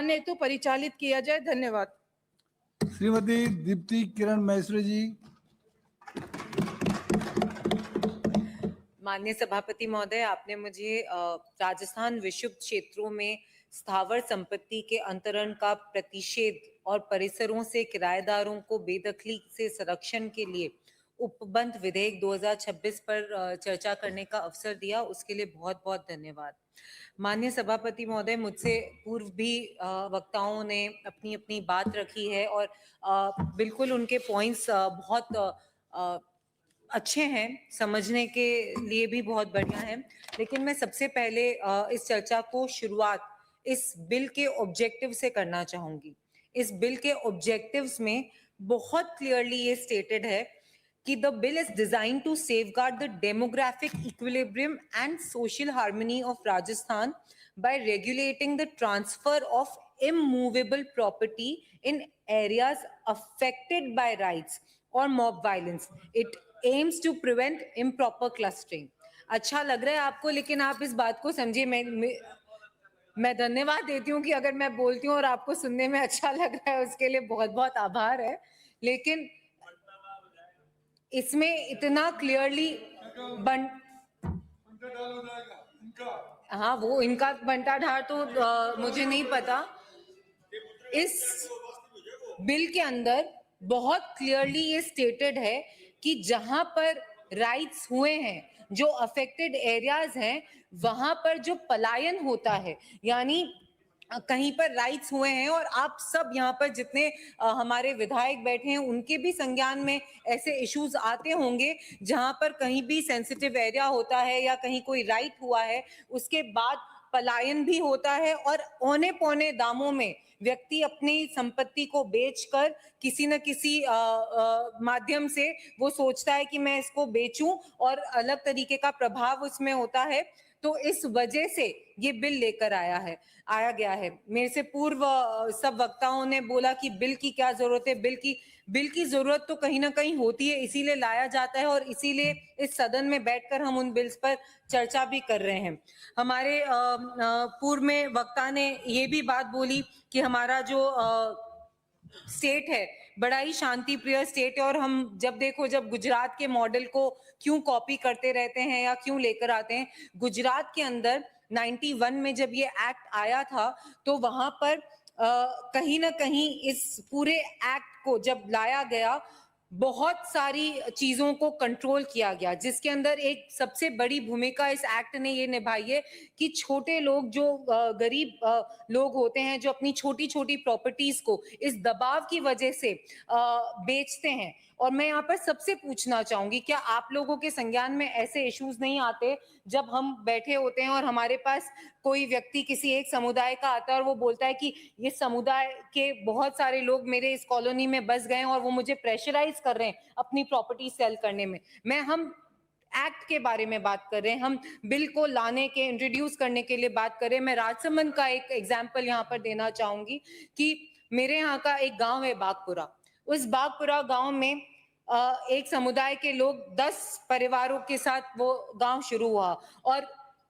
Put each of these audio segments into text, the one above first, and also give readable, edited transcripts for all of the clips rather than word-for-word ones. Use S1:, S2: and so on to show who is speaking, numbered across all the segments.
S1: हेतु परिचालित किया जाए। धन्यवाद।
S2: श्रीमती दीप्ति किरण महेश्वरी जी।
S3: माननीय सभापति महोदय, आपने मुझे राजस्थान विषुवत क्षेत्रों में स्थावर संपत्ति के अंतरण का प्रतिषेध और परिसरों से किराएदारों को बेदखली से संरक्षण के लिए उपबंध विधेयक 2026 पर चर्चा करने का अवसर दिया, उसके लिए बहुत बहुत धन्यवाद। माननीय सभापति महोदय, मुझसे पूर्व भी वक्ताओं ने अपनी अपनी बात रखी है और बिल्कुल उनके पॉइंट्स बहुत अच्छे हैं, समझने के लिए भी बहुत बढ़िया है। लेकिन मैं सबसे पहले इस चर्चा को शुरुआत इस बिल के ऑब्जेक्टिव से करना चाहूंगी। इस बिल के ऑब्जेक्टिव्स में बहुत क्लियरली ये स्टेटेड है कि the bill is designed to safeguard the demographic equilibrium and social harmony of Rajasthan by regulating the transfer of immovable property in areas affected by riots or mob violence. It aims to prevent improper clustering. अच्छा लग रहा है आपको, लेकिन आप इस बात को समझिए। मैं धन्यवाद देती हूँ कि अगर मैं बोलती हूँ और आपको सुनने में अच्छा लग रहा है, उसके लिए बहुत बहुत आभार है। लेकिन इसमें इतना क्लियरली हाँ, वो इनका बंटाढार तो मुझे नहीं पता। इस बिल के अंदर बहुत क्लियरली ये स्टेटेड है कि जहां पर राइट्स हुए हैं, जो अफेक्टेड एरियाज हैं, वहां पर जो पलायन होता है, यानी कहीं पर राइट्स हुए हैं, और आप सब यहाँ पर जितने हमारे विधायक बैठे हैं, उनके भी संज्ञान में ऐसे इश्यूज आते होंगे जहां पर कहीं भी सेंसिटिव एरिया होता है या कहीं कोई राइट हुआ है, उसके बाद पलायन भी होता है और औने पौने दामों में व्यक्ति अपनी संपत्ति को बेचकर किसी न किसी माध्यम से वो सोचता है कि मैं इसको बेचूं, और अलग तरीके का प्रभाव उसमें होता है। तो इस वजह से ये बिल लेकर आया गया है। मेरे से पूर्व सब वक्ताओं ने बोला कि बिल की क्या जरूरत है। बिल की जरूरत तो कहीं ना कहीं होती है, इसीलिए लाया जाता है और इसीलिए इस सदन में बैठकर हम उन बिल्स पर चर्चा भी कर रहे हैं। हमारे पूर्व में वक्ता ने ये भी बात बोली कि हमारा जो स्टेट है बड़ा ही शांति प्रिय स्टेट है, और हम जब गुजरात के मॉडल को क्यों कॉपी करते रहते हैं या क्यों लेकर आते हैं। गुजरात के अंदर 91 में जब ये एक्ट आया था, तो वहां पर कहीं ना कहीं इस पूरे एक्ट को जब लाया गया, बहुत सारी चीजों को कंट्रोल किया गया, जिसके अंदर एक सबसे बड़ी भूमिका इस एक्ट ने ये निभाई है कि छोटे लोग, जो गरीब लोग होते हैं, जो अपनी छोटी छोटी प्रॉपर्टीज को इस दबाव की वजह से बेचते हैं। और मैं यहाँ पर सबसे पूछना चाहूंगी, क्या आप लोगों के संज्ञान में ऐसे इश्यूज नहीं आते जब हम बैठे होते हैं और हमारे पास कोई व्यक्ति किसी एक समुदाय का आता है और वो बोलता है कि ये समुदाय के बहुत सारे लोग मेरे इस कॉलोनी में बस गए हैं और वो मुझे प्रेशराइज कर रहे हैं अपनी प्रॉपर्टी सेल करने में। हम एक्ट के बारे में बात कर रहे हैं, हम बिल को लाने के, इंट्रोड्यूस करने के लिए बात कर रहे हैं। मैं राजसमंद का एक एग्जाम्पल यहाँ पर देना चाहूंगी कि मेरे यहाँ का एक गांव है बागपुरा। उस बागपुरा गांव में एक समुदाय के लोग 10 परिवारों के साथ वो गांव शुरू हुआ, और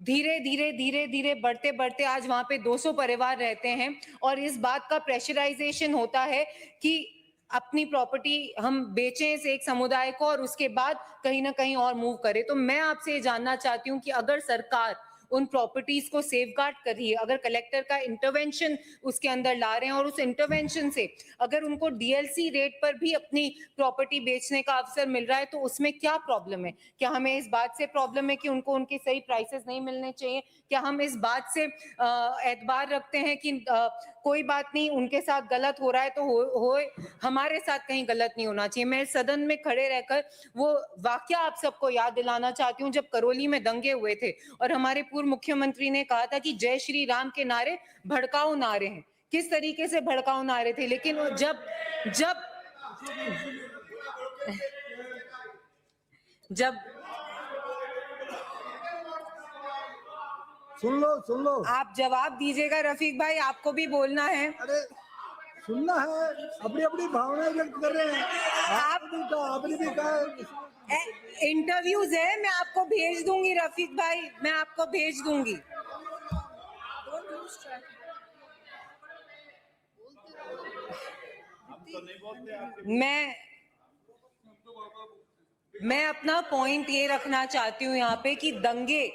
S3: धीरे धीरे बढ़ते बढ़ते आज वहां पे 200 परिवार रहते हैं। और इस बात का प्रेशराइजेशन होता है कि अपनी प्रॉपर्टी हम बेचें इस एक समुदाय को और उसके बाद कहीं ना कहीं और मूव करें। तो मैं आपसे ये जानना चाहती हूँ कि अगर सरकार उन प्रॉपर्टीज को सेफगार्ड कर रही है, अगर कलेक्टर का इंटरवेंशन उसके अंदर ला रहे हैं और उस इंटरवेंशन से अगर उनको डीएलसी रेट पर भी अपनी प्रॉपर्टी बेचने का अवसर मिल रहा है, तो उसमें क्या प्रॉब्लम है? क्या हमें इस बात से प्रॉब्लम है कि उनको उनके सही प्राइसेस नहीं मिलने चाहिए? क्या हम इस बात से एतबार रखते हैं कि कोई बात नहीं, उनके साथ गलत हो रहा है तो हो हमारे साथ कहीं गलत नहीं होना चाहिए? मैं सदन में खड़े रहकर वो वाकया आप सबको याद दिलाना चाहती हूँ जब करौली में दंगे हुए थे और हमारे पूर्व मुख्यमंत्री ने कहा था कि जय श्री राम के नारे भड़काऊ नारे हैं। किस तरीके से भड़काऊ नारे थे, लेकिन जब
S2: सुन लो
S1: आप जवाब दीजिएगा रफीक भाई, आपको भी बोलना है।
S2: अरे सुनना है, अपनी अपनी भावनाएं व्यक्त कर रहे हैं। आपने भी कहा
S1: इंटरव्यूज है, मैं आपको भेज दूंगी रफीक भाई, मैं आपको भेज दूंगी।
S3: मैं अपना पॉइंट ये रखना चाहती हूँ यहाँ पे कि दंगे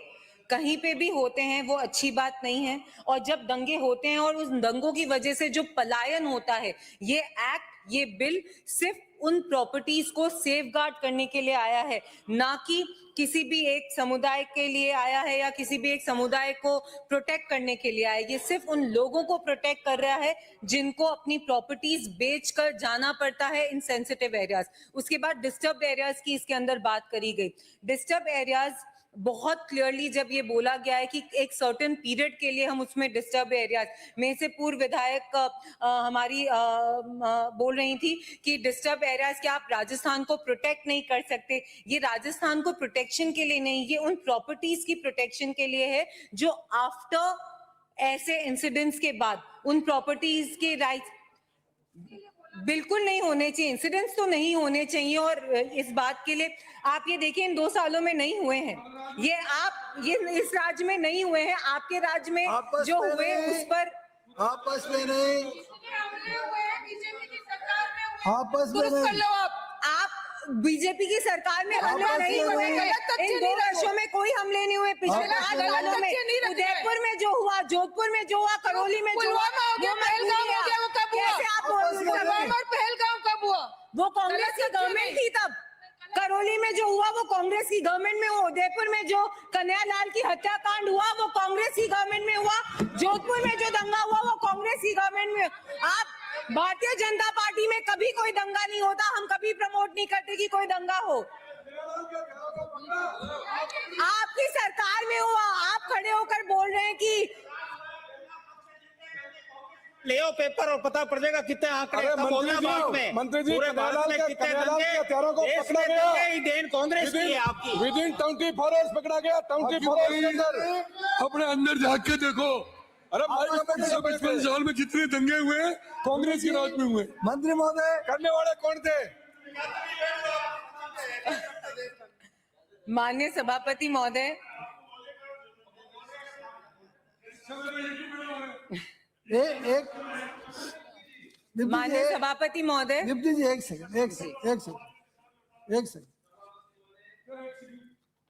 S3: कहीं पे भी होते हैं वो अच्छी बात नहीं है, और जब दंगे होते हैं और उस दंगों की वजह से जो पलायन होता है, ये एक्ट, ये बिल सिर्फ उन प्रॉपर्टीज को सेफगार्ड करने के लिए आया है, ना कि किसी भी एक समुदाय के लिए आया है या किसी भी एक समुदाय को प्रोटेक्ट करने के लिए आया है। ये सिर्फ उन लोगों को प्रोटेक्ट कर रहा है जिनको अपनी प्रॉपर्टीज बेचकर जाना पड़ता है इन सेंसिटिव एरियाज। उसके बाद डिस्टर्ब्ड एरियाज की इसके अंदर बात करी गई। डिस्टर्ब एरियाज बहुत क्लियरली जब ये बोला गया है कि एक सर्टेन पीरियड के लिए हम उसमें डिस्टर्ब एरियाज में से पूर्व विधायक हमारी बोल रही थी कि डिस्टर्ब एरियाज क्या आप राजस्थान को प्रोटेक्ट नहीं कर सकते। ये राजस्थान को प्रोटेक्शन के लिए नहीं, ये उन प्रॉपर्टीज की प्रोटेक्शन के लिए है जो आफ्टर ऐसे इंसिडेंट्स के बाद उन प्रॉपर्टीज के राइट्स बिल्कुल नहीं होने चाहिए, इंसिडेंट्स तो नहीं होने चाहिए। और इस बात के लिए आप ये देखिए इन 2 सालों में नहीं हुए हैं, ये इस राज्य में नहीं हुए हैं, आपके राज्य में जो हुए उस पर
S2: आपस में नहीं, आपस में नहीं।
S3: आप बीजेपी की सरकार में हमले नहीं हुए हैं, इन 2 वर्षों में कोई हमले नहीं हुए। पिछले 8 सालों में उदयपुर में जो हुआ, जोधपुर में जो हुआ, करौली में जो हुआ,
S1: पहलगाम कब हुआ?
S3: वो कांग्रेस की गवर्नमेंट थी तब। करौली में जो हुआ वो कांग्रेस की गवर्नमेंट में हुआ। उदयपुर में जो कन्हैयालाल की हत्याकांड हुआ वो कांग्रेस की गवर्नमेंट में हुआ। जोधपुर में जो दंगा हुआ वो कांग्रेस की गवर्नमेंट में। आप भारतीय जनता पार्टी में कभी कोई दंगा नहीं होता, हम कभी प्रमोट नहीं करते कि कोई दंगा हो। आपकी सरकार में हुआ, आप खड़े होकर बोल रहे हैं कि
S4: ले आओ पेपर और पता पड़ जाएगा कितने आंकड़े
S2: मंत्री जी
S4: पूरे भारत में कितने
S2: हत्यारों को पकड़ा गया।
S4: देन कांग्रेस की है आपकी।
S2: विदिन 24 आवर्स पकड़ा गया, 24 आवर्स के अंदर।
S5: अपने अंदर झांक के देखो, अरे 55 साल में जितने दंगे हुए हैं कांग्रेस के राज में हुए।
S2: मंत्री महोदय,
S5: करने वाले कौन थे?
S3: माननीय सभापति महोदय,
S2: एक
S3: माननीय सभापति महोदय,
S2: दीप्ति जी एक सेकंड।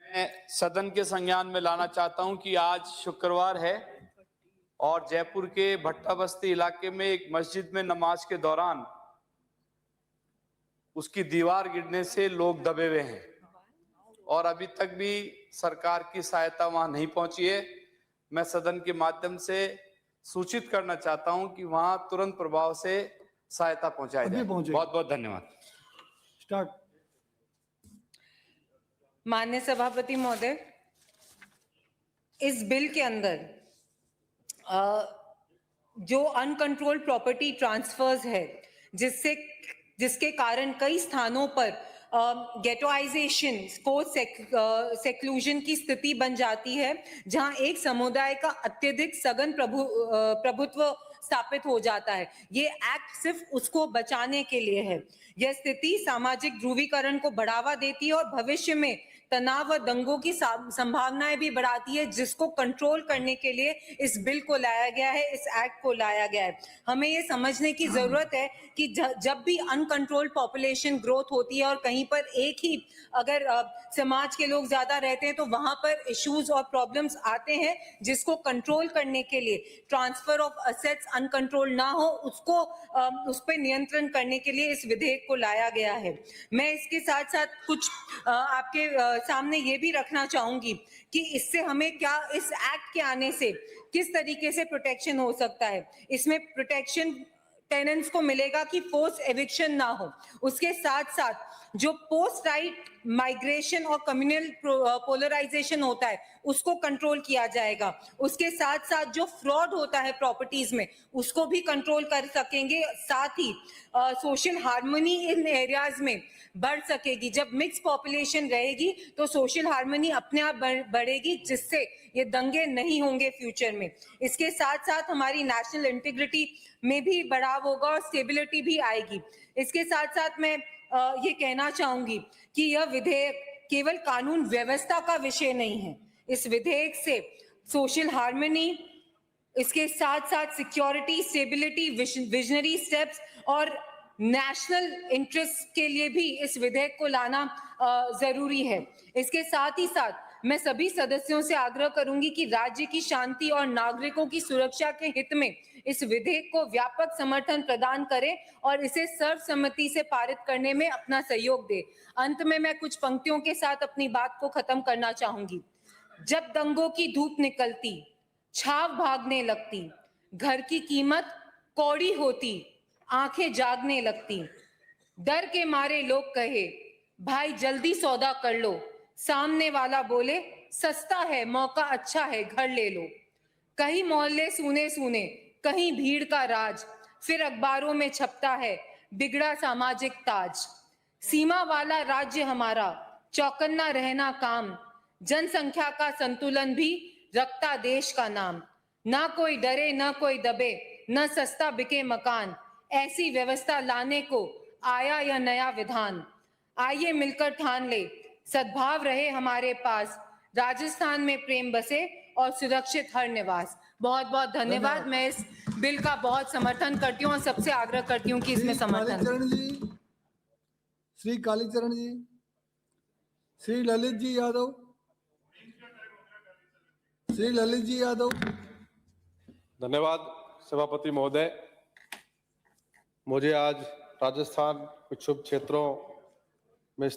S6: मैं सदन के संज्ञान में लाना चाहता हूं कि आज शुक्रवार है और जयपुर के भट्टा बस्ती इलाके में एक मस्जिद में नमाज के दौरान उसकी दीवार गिरने से लोग दबे हुए हैं और अभी तक भी सरकार की सहायता वहां नहीं पहुंची है। मैं सदन के माध्यम से सूचित करना चाहता हूं कि वहां तुरंत प्रभाव से सहायता पहुंचाई जाए। बहुत बहुत धन्यवाद।
S2: स्टार्ट।
S3: माननीय सभापति महोदय, इस बिल के अंदर जो अनकंट्रोल्ड प्रॉपर्टी ट्रांसफर्स है जिसके कारण कई स्थानों पर गेटोइजेशन, सेक्लूजन की स्थिति बन जाती है, जहां एक समुदाय का अत्यधिक सघन प्रभुत्व स्थापित हो जाता है। ये एक्ट सिर्फ उसको बचाने के लिए है। यह स्थिति सामाजिक ध्रुवीकरण को बढ़ावा देती है और भविष्य में तनाव व दंगों की संभावनाएं भी बढ़ाती है, जिसको कंट्रोल करने के लिए इस बिल को लाया गया है, इस एक्ट को लाया गया है। हमें ये समझने की जरूरत है कि जब भी अनकंट्रोल्ड पॉपुलेशन ग्रोथ होती है और कहीं पर एक ही अगर समाज के लोग ज्यादा रहते हैं तो वहां पर इश्यूज और प्रॉब्लम्स आते हैं, जिसको कंट्रोल करने के लिए ट्रांसफर ऑफ असेट्स अनकंट्रोल ना हो, उसको उस पर नियंत्रण करने के लिए इस विधेयक को लाया गया है। मैं इसके साथ साथ कुछ आपके सामने ये भी रखना चाहूंगी कि इससे हमें क्या, इस एक्ट के आने से किस तरीके से प्रोटेक्शन हो सकता है। इसमें प्रोटेक्शन टेनेंट्स को मिलेगा कि फोर्स एविक्शन ना हो। उसके साथ साथ जो पोस्ट राइट माइग्रेशन और कम्युनल पोलराइजेशन होता है उसको कंट्रोल किया जाएगा। उसके साथ साथ जो फ्रॉड होता है प्रॉपर्टीज में उसको भी कंट्रोल कर सकेंगे। साथ ही सोशल हार्मनी इन एरियाज में बढ़ सकेगी। जब मिक्स पॉपुलेशन रहेगी तो सोशल हार्मनी अपने आप बढ़ेगी, जिससे ये दंगे नहीं होंगे फ्यूचर में। इसके साथ साथ हमारी नेशनल इंटीग्रिटी में भी बढ़ाव होगा और स्टेबिलिटी भी आएगी। इसके साथ साथ मैं ये कहना चाहूंगी कि यह विधेयक केवल कानून व्यवस्था का विषय नहीं है। इस विधेयक से सोशल हार्मनी, इसके साथ साथ सिक्योरिटी, स्टेबिलिटी, विजनरी स्टेप्स और नेशनल इंटरेस्ट के लिए भी इस विधेयक को लाना जरूरी है। इसके साथ ही साथ मैं सभी सदस्यों से आग्रह करूंगी कि राज्य की शांति और नागरिकों की सुरक्षा के हित में इस विधेयक को व्यापक समर्थन प्रदान करें और इसे सर्वसम्मति से पारित करने में अपना सहयोग दें। अंत में मैं कुछ पंक्तियों के साथ अपनी बात को खत्म करना चाहूंगी। जब दंगों की धूप निकलती, छाव भागने लगती, घर की कीमत कौड़ी होती, आंखें जागने लगती, डर के मारे लोग कहे भाई जल्दी सौदा कर लो, सामने वाला बोले सस्ता है, मौका अच्छा है, घर ले लो। कहीं मोहल्ले सूने सूने, कहीं भीड़ का राज, फिर अखबारों में छपता है बिगड़ा सामाजिक ताज। सीमा वाला राज्य हमारा, चौकन्ना रहना काम, जनसंख्या का संतुलन भी रखता देश का नाम। ना कोई डरे ना कोई दबे, न सस्ता बिके मकान, ऐसी व्यवस्था लाने को आया यह नया विधान। आइए मिलकर ठान ले, सद्भाव रहे हमारे पास, राजस्थान में प्रेम बसे और सुरक्षित हर निवास। बहुत बहुत धन्यवाद। मैं इस बिल का बहुत समर्थन करती हूँ और सबसे आग्रह करती हूँ कि इसमें समर्थन।
S2: श्री कालीचरण जी, श्री ललित जी यादव, श्री ललित जी यादव।
S7: धन्यवाद सभापति महोदय। मुझे आज राजस्थान कुछ शुभ क्षेत्रों में